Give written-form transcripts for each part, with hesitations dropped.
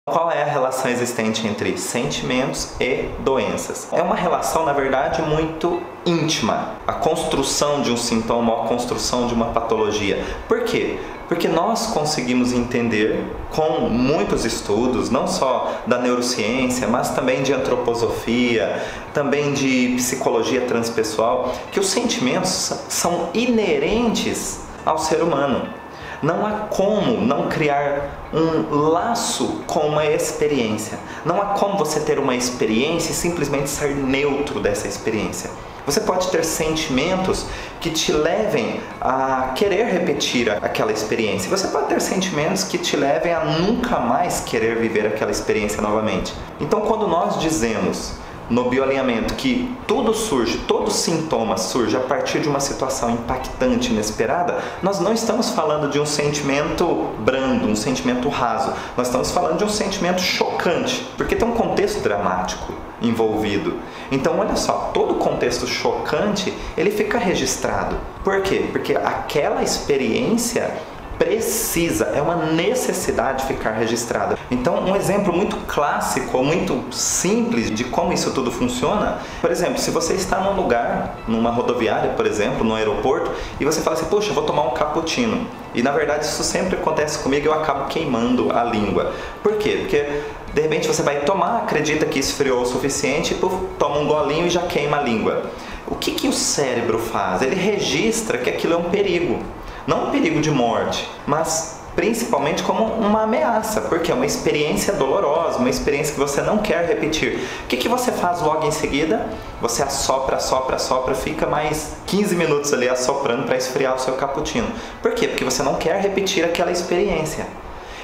Qual é a relação existente entre sentimentos e doenças? É uma relação, na verdade, muito íntima. A construção de um sintoma, a construção de uma patologia. Por quê? Porque nós conseguimos entender com muitos estudos, não só da neurociência, mas também de antroposofia, também de psicologia transpessoal, que os sentimentos são inerentes ao ser humano. Não há como não criar um laço com uma experiência. Não há como você ter uma experiência e simplesmente ser neutro dessa experiência. Você pode ter sentimentos que te levem a querer repetir aquela experiência. Você pode ter sentimentos que te levem a nunca mais querer viver aquela experiência novamente. Então, quando nós dizemos no bioalinhamento que tudo surge, todo sintoma surge a partir de uma situação impactante, inesperada, nós não estamos falando de um sentimento brando, um sentimento raso. Nós estamos falando de um sentimento chocante, porque tem um contexto dramático envolvido. Então, olha só, todo contexto chocante, ele fica registrado. Por quê? Porque aquela experiência precisa, é uma necessidade ficar registrada. Então, um exemplo muito clássico, muito simples de como isso tudo funciona, por exemplo, se você está num lugar, numa rodoviária, por exemplo, no aeroporto, e você fala assim, poxa, eu vou tomar um cappuccino. E na verdade isso sempre acontece comigo e eu acabo queimando a língua. Por quê? Porque de repente você vai tomar, acredita que esfriou o suficiente, toma um golinho e já queima a língua. O que o cérebro faz? Ele registra que aquilo é um perigo. Não um perigo de morte, mas principalmente como uma ameaça, porque é uma experiência dolorosa, uma experiência que você não quer repetir. O que você faz logo em seguida? Você assopra, assopra, assopra, fica mais 15 minutos ali assoprando para esfriar o seu cappuccino. Por quê? Porque você não quer repetir aquela experiência.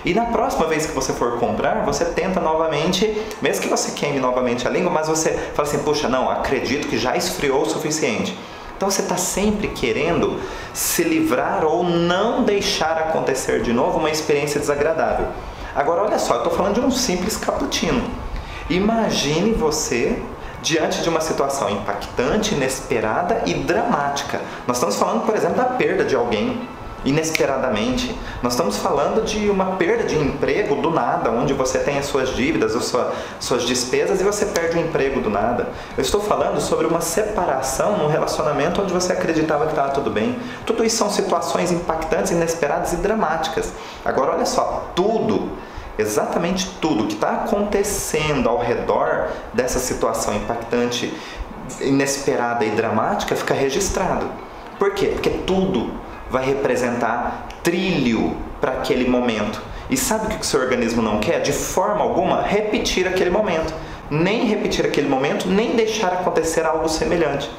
E na próxima vez que você for comprar, você tenta novamente, mesmo que você queime novamente a língua, mas você fala assim, puxa, não, acredito que já esfriou o suficiente. Então você está sempre querendo se livrar ou não deixar acontecer de novo uma experiência desagradável. Agora olha só, eu estou falando de um simples cappuccino. Imagine você diante de uma situação impactante, inesperada e dramática. Nós estamos falando, por exemplo, da perda de alguém inesperadamente. Nós estamos falando de uma perda de emprego do nada, onde você tem as suas dívidas, as suas despesas e você perde o emprego do nada. Eu estou falando sobre uma separação num relacionamento onde você acreditava que estava tudo bem. Tudo isso são situações impactantes, inesperadas e dramáticas. Agora olha só, tudo, exatamente tudo que está acontecendo ao redor dessa situação impactante, inesperada e dramática fica registrado. Por quê? Porque tudo vai representar trilho para aquele momento. E sabe o que o seu organismo não quer? De forma alguma, repetir aquele momento. Nem repetir aquele momento, nem deixar acontecer algo semelhante.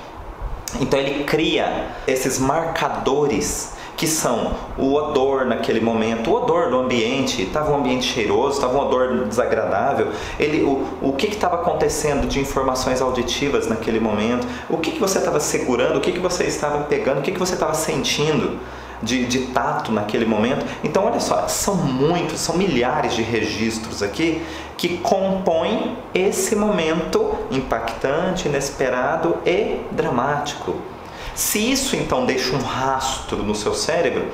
Então ele cria esses marcadores que são o odor naquele momento, o odor do ambiente, estava um ambiente cheiroso, estava um odor desagradável, o que estava acontecendo de informações auditivas naquele momento, o que você estava segurando, o que você estava pegando, o que você estava sentindo de tato naquele momento. Então olha só, são milhares de registros aqui que compõem esse momento impactante, inesperado e dramático. Se isso então deixa um rastro no seu cérebro,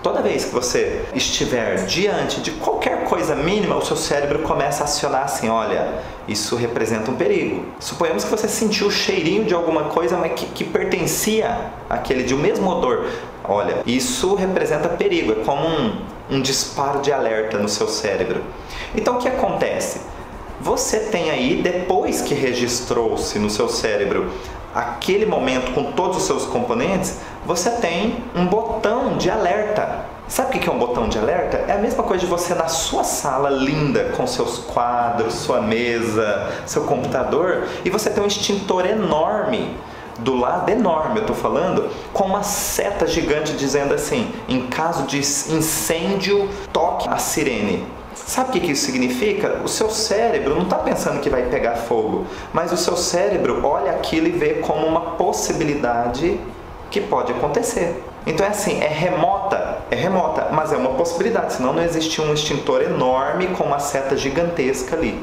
toda vez que você estiver diante de qualquer coisa mínima, o seu cérebro começa a acionar assim, olha, isso representa um perigo. Suponhamos que você sentiu o cheirinho de alguma coisa mas que pertencia àquele de um mesmo odor. Olha, isso representa perigo, é como um disparo de alerta no seu cérebro. Então o que acontece? Você tem aí, depois que registrou-se no seu cérebro aquele momento com todos os seus componentes, você tem um botão de alerta. Sabe o que é um botão de alerta? É a mesma coisa de você na sua sala linda, com seus quadros, sua mesa, seu computador, e você tem um extintor enorme do lado, enorme eu estou falando, com uma seta gigante dizendo assim, em caso de incêndio, toque a sirene. Sabe o que isso significa? O seu cérebro não está pensando que vai pegar fogo, mas o seu cérebro olha aquilo e vê como uma possibilidade que pode acontecer. Então é assim, é remota, mas é uma possibilidade, senão não existia um extintor enorme com uma seta gigantesca ali.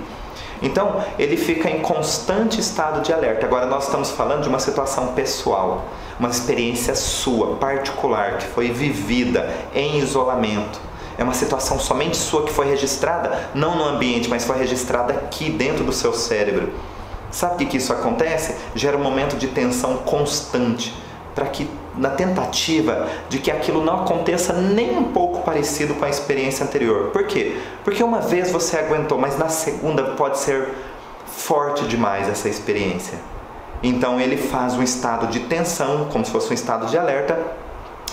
Então ele fica em constante estado de alerta. Agora nós estamos falando de uma situação pessoal, uma experiência sua, particular, que foi vivida em isolamento. É uma situação somente sua que foi registrada, não no ambiente, mas foi registrada aqui dentro do seu cérebro. Sabe o que isso acontece? Gera um momento de tensão constante, para que, na tentativa de que aquilo não aconteça nem um pouco parecido com a experiência anterior. Por quê? Porque uma vez você aguentou, mas na segunda pode ser forte demais essa experiência. Então ele faz um estado de tensão, como se fosse um estado de alerta,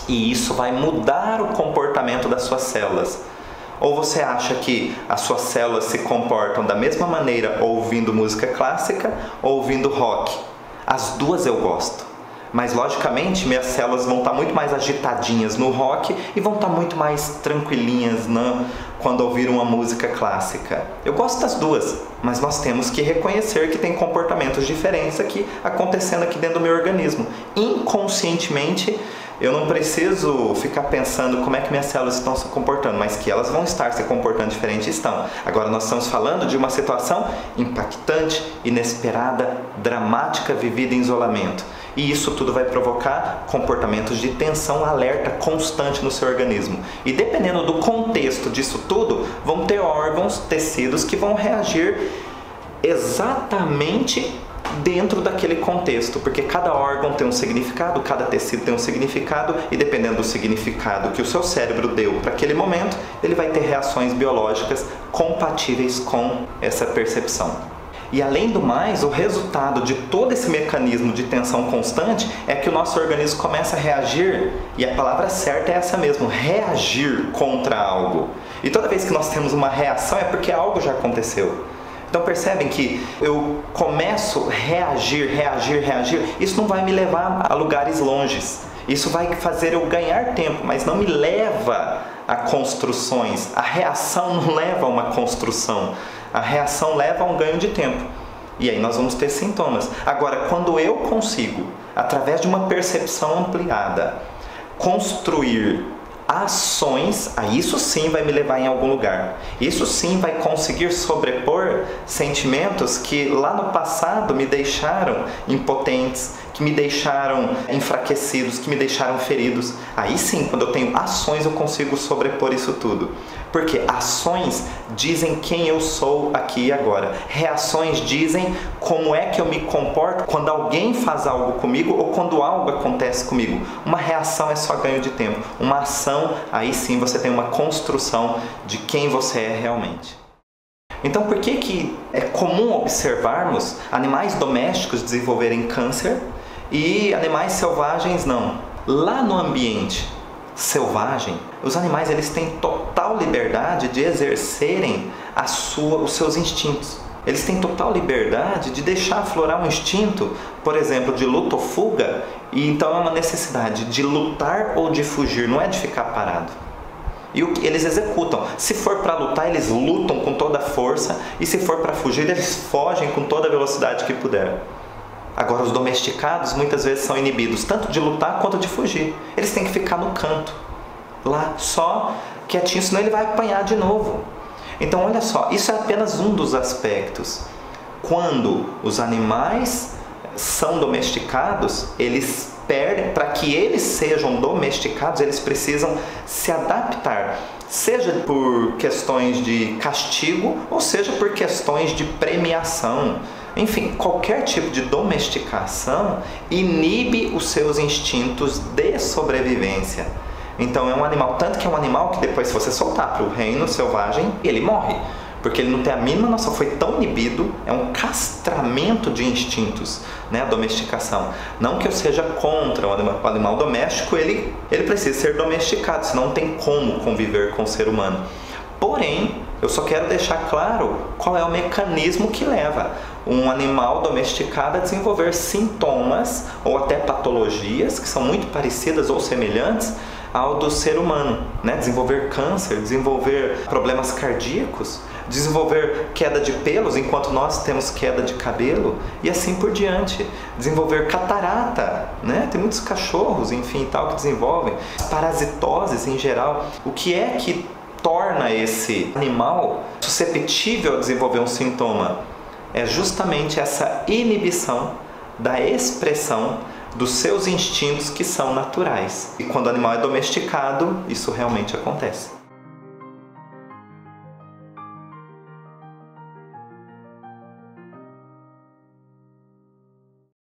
e isso vai mudar o comportamento das suas células. Ou você acha que as suas células se comportam da mesma maneira ouvindo música clássica ou ouvindo rock? As duas eu gosto. Mas logicamente minhas células vão estar muito mais agitadinhas no rock e vão estar muito mais tranquilinhas quando ouvir uma música clássica. Eu gosto das duas, mas nós temos que reconhecer que tem comportamentos diferentes aqui acontecendo aqui dentro do meu organismo. Inconscientemente, eu não preciso ficar pensando como é que minhas células estão se comportando, mas que elas vão estar se comportando diferente, estão. Agora nós estamos falando de uma situação impactante, inesperada, dramática, vivida em isolamento. E isso tudo vai provocar comportamentos de tensão, alerta constante no seu organismo. E dependendo do contexto disso tudo, vão ter órgãos, tecidos que vão reagir exatamente dentro daquele contexto, porque cada órgão tem um significado, cada tecido tem um significado, e dependendo do significado que o seu cérebro deu para aquele momento, ele vai ter reações biológicas compatíveis com essa percepção. E além do mais, o resultado de todo esse mecanismo de tensão constante é que o nosso organismo começa a reagir, e a palavra certa é essa mesmo, reagir contra algo. E toda vez que nós temos uma reação é porque algo já aconteceu. Então percebem que eu começo a reagir, isso não vai me levar a lugares longes. Isso vai fazer eu ganhar tempo, mas não me leva a construções. A reação não leva a uma construção. A reação leva a um ganho de tempo. E aí nós vamos ter sintomas. Agora, quando eu consigo, através de uma percepção ampliada, construir ações, aí isso sim vai me levar em algum lugar. Isso sim vai conseguir sobrepor sentimentos que lá no passado me deixaram impotentes, que me deixaram enfraquecidos, que me deixaram feridos. Aí sim, quando eu tenho ações, eu consigo sobrepor isso tudo. Porque ações dizem quem eu sou aqui e agora. Reações dizem como é que eu me comporto quando alguém faz algo comigo ou quando algo acontece comigo. Uma reação é só ganho de tempo. Uma ação, aí sim você tem uma construção de quem você é realmente. Então por que é comum observarmos animais domésticos desenvolverem câncer e animais selvagens não? Lá no ambiente selvagem, os animais eles têm total liberdade de exercerem os seus instintos. Eles têm total liberdade de deixar aflorar um instinto, por exemplo, de luta ou fuga, e então é uma necessidade de lutar ou de fugir, não é de ficar parado. E o que eles executam? Se for para lutar, eles lutam com toda a força, e se for para fugir, eles fogem com toda a velocidade que puder. Agora, os domesticados muitas vezes são inibidos tanto de lutar quanto de fugir. Eles têm que ficar no canto, lá, só quietinho, senão ele vai apanhar de novo. Então, olha só, isso é apenas um dos aspectos. Quando os animais são domesticados, eles perdem, para que eles sejam domesticados, eles precisam se adaptar, seja por questões de castigo, ou seja por questões de premiação. Enfim, qualquer tipo de domesticação inibe os seus instintos de sobrevivência. Então é um animal, tanto que é um animal que depois se você soltar para o reino selvagem, ele morre. Porque ele não tem a mínima noção, foi tão inibido, é um castramento de instintos, né, a domesticação. Não que eu seja contra o animal doméstico, ele precisa ser domesticado, senão não tem como conviver com o ser humano. Porém, eu só quero deixar claro qual é o mecanismo que leva um animal domesticado a desenvolver sintomas ou até patologias que são muito parecidas ou semelhantes ao do ser humano, né? Desenvolver câncer, desenvolver problemas cardíacos, desenvolver queda de pelos enquanto nós temos queda de cabelo e assim por diante, desenvolver catarata, né? Tem muitos cachorros, enfim, tal que desenvolvem parasitoses em geral. O que é que torna esse animal susceptível a desenvolver um sintoma? É justamente essa inibição da expressão dos seus instintos que são naturais. E quando o animal é domesticado, isso realmente acontece.